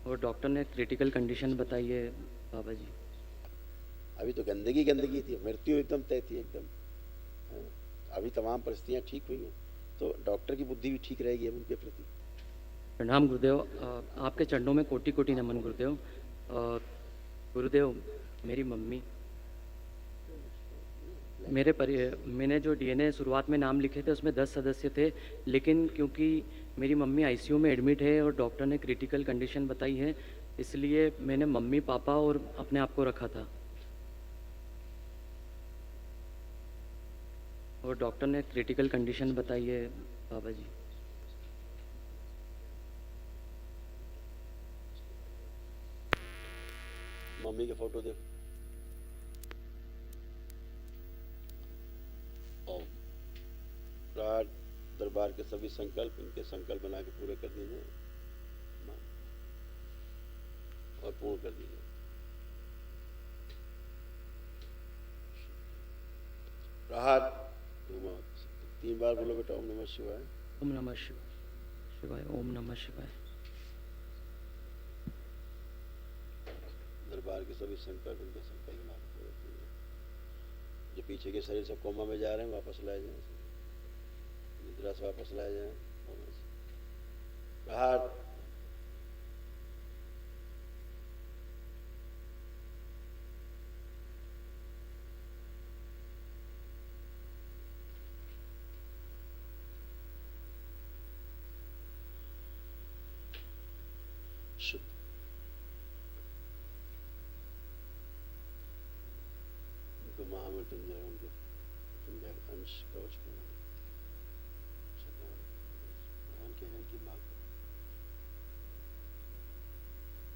और डॉक्टर ने critical condition बताई है बाबा जी। अभी तो गंदगी गंदगी थी, मृत्यु एकदम तय थी एकदम। हाँ, अभी तमाम परिस्थितियाँ ठीक हुई हैं तो डॉक्टर की बुद्धि भी ठीक रहेगी अब उनके प्रति। प्रणाम गुरुदेव। आपके चरणों में कोटि कोटि नमन गुरुदेव। गुरुदेव, मेरी मम्मी, मैंने जो डीएनए शुरुआत में नाम लिखे थे उसमें 10 सदस्य थे, लेकिन क्योंकि मेरी मम्मी आईसीयू में एडमिट है और डॉक्टर ने क्रिटिकल कंडीशन बताई है, इसलिए मैंने मम्मी पापा और अपने आप को रखा था। और डॉक्टर ने क्रिटिकल कंडीशन बताई है बाबा जी। मम्मी के फोटो देखो। और रात दरबार के सभी संकल्प इनके संकल्प बना के पूरे कर दीजिए और पूर्ण कर दीजिए। प्रहार 3 बार बोलो बेटा, ओम नमः शिवाय। ओम नमः शिवाय, शिवाय ओम नमः शिवाय। दरबार के सभी संकल्प इनके संकल्प बना के पूरे कर दीजिए। जो पीछे के शरीर से कोमा में जा रहे हैं वापस लाए जाए, निद्रा से वापस लाए जाए। प्रहार शुभ। उनको महामृत्युंजय उनके अंश कवच भगवान के जल की मात्रा,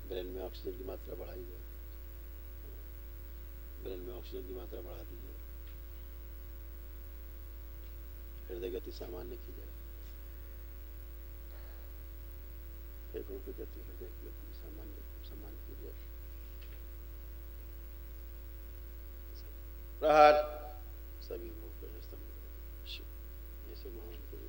ब्रेन में ऑक्सीजन की मात्रा बढ़ाई जाए, ब्रेन में ऑक्सीजन की मात्रा बढ़ा दी जाए, हृदय गति सामान्य की जाए, फेफड़ों की गति, हृदय की गति सामान्य की जाए। प्रहार सभी होकर जैसे महान गुरु।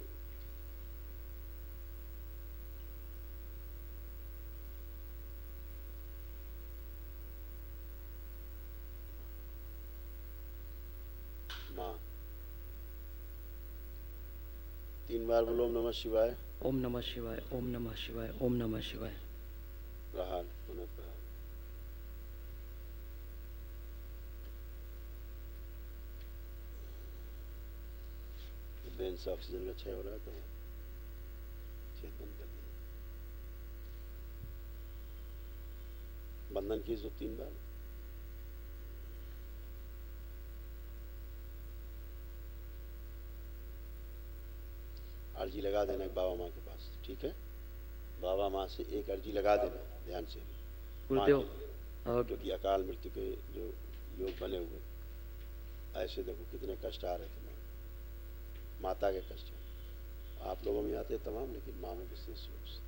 माँ 3 बार बोलो ओम नमः शिवाय। ओम नमः शिवाय, ओम नमः शिवाय, ओम नमः शिवाय। प्रहार पुनः प्रहार। ब्रेन से ऑक्सीजन का क्षय हो रहा है तो छेद बंद कर दिया। बंधन कीजिए 3 बार। अर्जी लगा देना बाबा माँ के पास, ठीक है? बाबा माँ से एक अर्जी लगा देना ध्यान से गुरुदेव, क्योंकि अकाल मृत्यु के जो योग बने हुए, ऐसे देखो कितने कष्ट आ रहे थे माता के कष्ट आप लोगों में आते तमाम, लेकिन माँ में विशेष रूप से।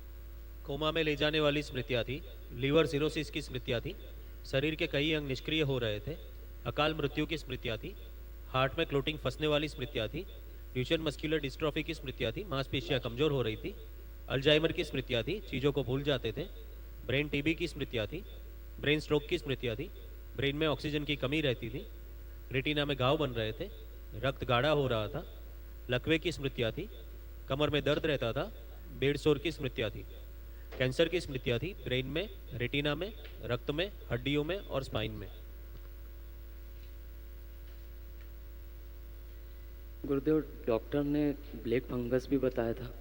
कोमा में ले जाने वाली स्मृतियाँ थी, लीवर सिरोसिस की स्मृतियाँ थी, शरीर के कई अंग निष्क्रिय हो रहे थे, अकाल मृत्यु की स्मृतियाँ थी, हार्ट में क्लोटिंग फंसने वाली स्मृतियाँ थी, ड्यूचेन मस्कुलर डिस्ट्रॉफी की स्मृतियाँ थी, मांसपेशियाँ कमजोर हो रही थी, अल्जाइमर की स्मृतियाँ थी, चीज़ों को भूल जाते थे, ब्रेन टीबी की स्मृतियाँ थी, ब्रेन स्ट्रोक की स्मृतियाँ थी, ब्रेन में ऑक्सीजन की कमी रहती थी, रेटिना में घाव बन रहे थे, रक्त गाढ़ा हो रहा था, लकवे की स्मृतियाँ थी, कमर में दर्द रहता था, बेड सोर की स्मृतियाँ थी, कैंसर की स्मृतियाँ थी, ब्रेन में, रेटिना में, रक्त में, हड्डियों में और स्पाइन में। गुरुदेव, डॉक्टर ने ब्लैक फंगस भी बताया था।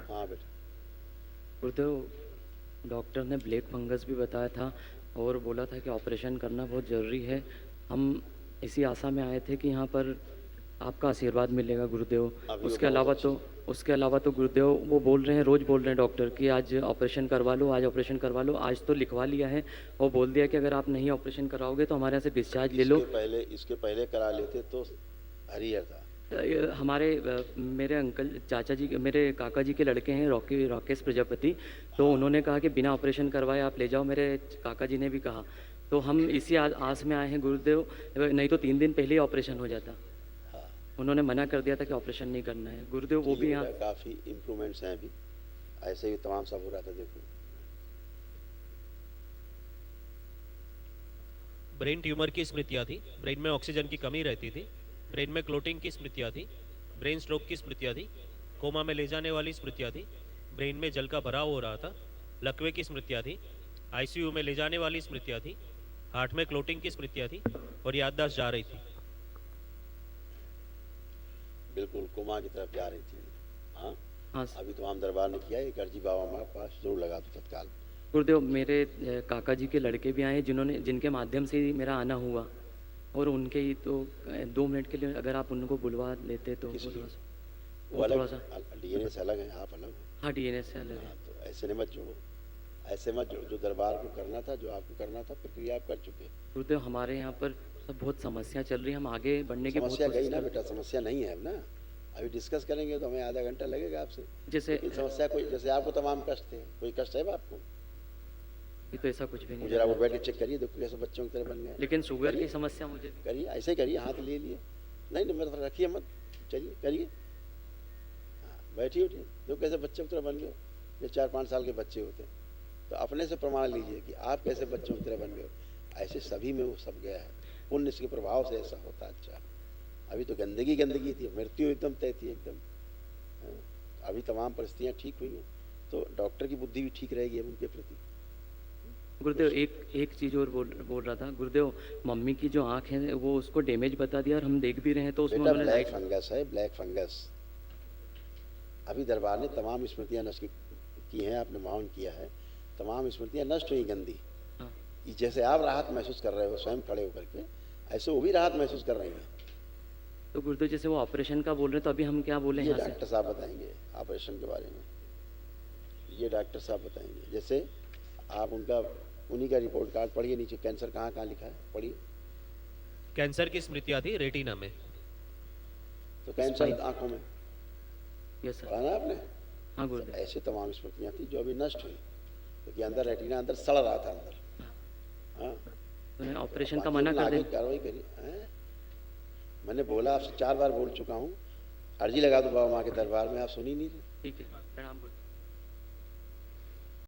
हाँ बेटा। गुरुदेव, डॉक्टर ने ब्लैक फंगस भी बताया था और बोला था कि ऑपरेशन करना बहुत ज़रूरी है। हम इसी आशा में आए थे कि यहाँ पर आपका आशीर्वाद मिलेगा गुरुदेव। उसके अलावा तो गुरुदेव वो बोल रहे हैं, रोज़ बोल रहे हैं डॉक्टर कि आज ऑपरेशन करवा लो, आज ऑपरेशन करवा लो। आज तो लिखवा लिया है और बोल दिया कि अगर आप नहीं ऑपरेशन कराओगे तो हमारे यहाँ से डिस्चार्ज ले लो। इसके पहले करा लेते तो हरियर था, हमारे मेरे अंकल चाचा जी मेरे काका जी के लड़के हैं राकेश प्रजापति, तो उन्होंने कहा कि बिना ऑपरेशन करवाए आप ले जाओ, मेरे काका जी ने भी कहा। तो हम इसी आस में आए हैं गुरुदेव, नहीं तो 3 दिन पहले ही ऑपरेशन हो जाता। हाँ उन्होंने मना कर दिया था कि ऑपरेशन नहीं करना है गुरुदेव, वो भी यहाँ। काफ़ी इम्प्रूवमेंट्स हैं अभी, ऐसे ही तमाम सब हो रहा था। देखो ब्रेन ट्यूमर की स्मृतियाँ थी, ब्रेन में ऑक्सीजन की कमी रहती थी, ब्रेन में क्लोटिंग की स्मृतियाँ थी, ब्रेन स्ट्रोक की स्मृतियाँ थी, कोमा में ले जाने वाली स्मृतियाँ थी, ब्रेन में जल का भराव हो रहा था, लकवे की स्मृतियाँ थी, आईसीयू में ले जाने वाली स्मृतियाँ थी, हार्ट में क्लोटिंग की स्मृतियाँ थी और याददाश्त जा रही थी। बिल्कुल कोमा की तरफ जा रही थी। हाँ हाँ अभी तो आम दरबार ने किया, एक अर्जी बाबा हमारे पास जरूर लगा दो तत्काल। गुरुदेव, मेरे काका जी के लड़के भी आए जिनके माध्यम से ही मेरा आना हुआ, और उनके ही तो 2 मिनट के लिए अगर आप उनको बुलवा लेते तो किस वो लिए? थोड़ा सा वो वो थोड़ा अलग सा डीएनए से अलग है, आप अलग हो। हाँ डीएनए से अलग है। हाँ, तो ऐसे नहीं मत जोड़ो, ऐसे मत जोड़ो। जो दरबार को करना था, जो आपको करना था, प्रक्रिया आप कर चुके हैं। गुरुदेव, हमारे यहाँ पर सब बहुत समस्या चल रही है, हम आगे बढ़ने की बहुत समस्या गई कोशिश ना कर बेटा, समस्या नहीं है अब ना। अभी डिस्कस करेंगे तो हमें आधा घंटा लगेगा आपसे। जैसे लेकिन समस्या कोई, जैसे आपको तमाम कष्ट थे, कोई कष्ट है आपको? ये तो ऐसा कुछ भी नहीं जरा वो है। बैठ के चेक करिए, देखो कैसे बच्चों की तरह बन गए। लेकिन शुगर की करिए। समस्या मुझे करिए, ऐसे ही करिए, हाथ ले लिए। नहीं नहीं मतलब रखिए मत, चलिए करिए। हाँ, बैठिए उठिए, देखो कैसे बच्चों की तरह बन गए। जो 4-5 साल के बच्चे होते हैं, तो अपने से प्रमाण लीजिए कि आप कैसे बच्चों की तरह बन गए। ऐसे सभी में वो सब गया है, पुण्य के प्रभाव से ऐसा होता है। अच्छा अभी तो गंदगी गंदगी थी, मृत्यु एकदम तय थी एकदम। हाँ, अभी तमाम परिस्थितियाँ ठीक हुई हैं, तो डॉक्टर की बुद्धि भी ठीक रहेगी अब उनके प्रति। गुरुदेव, एक चीज़ और बोल रहा था गुरुदेव, मम्मी की जो आँख है वो उसको डैमेज बता दिया और हम देख भी रहे हैं, तो उसमें बेटा उन्होंने ब्लैक लाइट। फंगस है, ब्लैक फंगस। अभी दरबार ने तमाम स्मृतियाँ नष्ट की हैं, आपने माउन किया है, तमाम स्मृतियाँ नष्ट हुई गंदी। हाँ जैसे आप राहत महसूस कर रहे हो स्वयं खड़े होकर के, ऐसे वो भी राहत महसूस कर रही हैं। तो गुरुदेव, जैसे वो ऑपरेशन का बोल रहे हैं, तो अभी हम क्या बोले ये यहाँ से? डॉक्टर साहब बताएंगे ऑपरेशन के बारे में, ये डॉक्टर साहब बताएंगे। जैसे आप उनका, उन्हीं का रिपोर्ट कार्ड पढ़िए, नीचे कैंसर कहाँ कहाँ लिखा है, पढ़िए। कैंसर की स्मृतियाँ थी रेटिना में, तो कैंसर आंखों में यस सर। पढ़ा ना आपने। हाँ गुरुदेव। ऐसे तमाम स्मृतियाँ थी जो अभी नष्ट हुई, क्योंकि अंदर रेटिना अंदर सड़ रहा था अंदर। हाँ उन्हें ऑपरेशन का बाकी मना अपना कर आगे दें। कार्रवाई करिए। हैं? मैंने बोला आपसे 4 बार बोल चुका हूँ, अर्जी लगा दो बाबा माँ के दरबार में, आप सुनी नहीं रहे। ठीक है, प्रणाम गुरुदेव।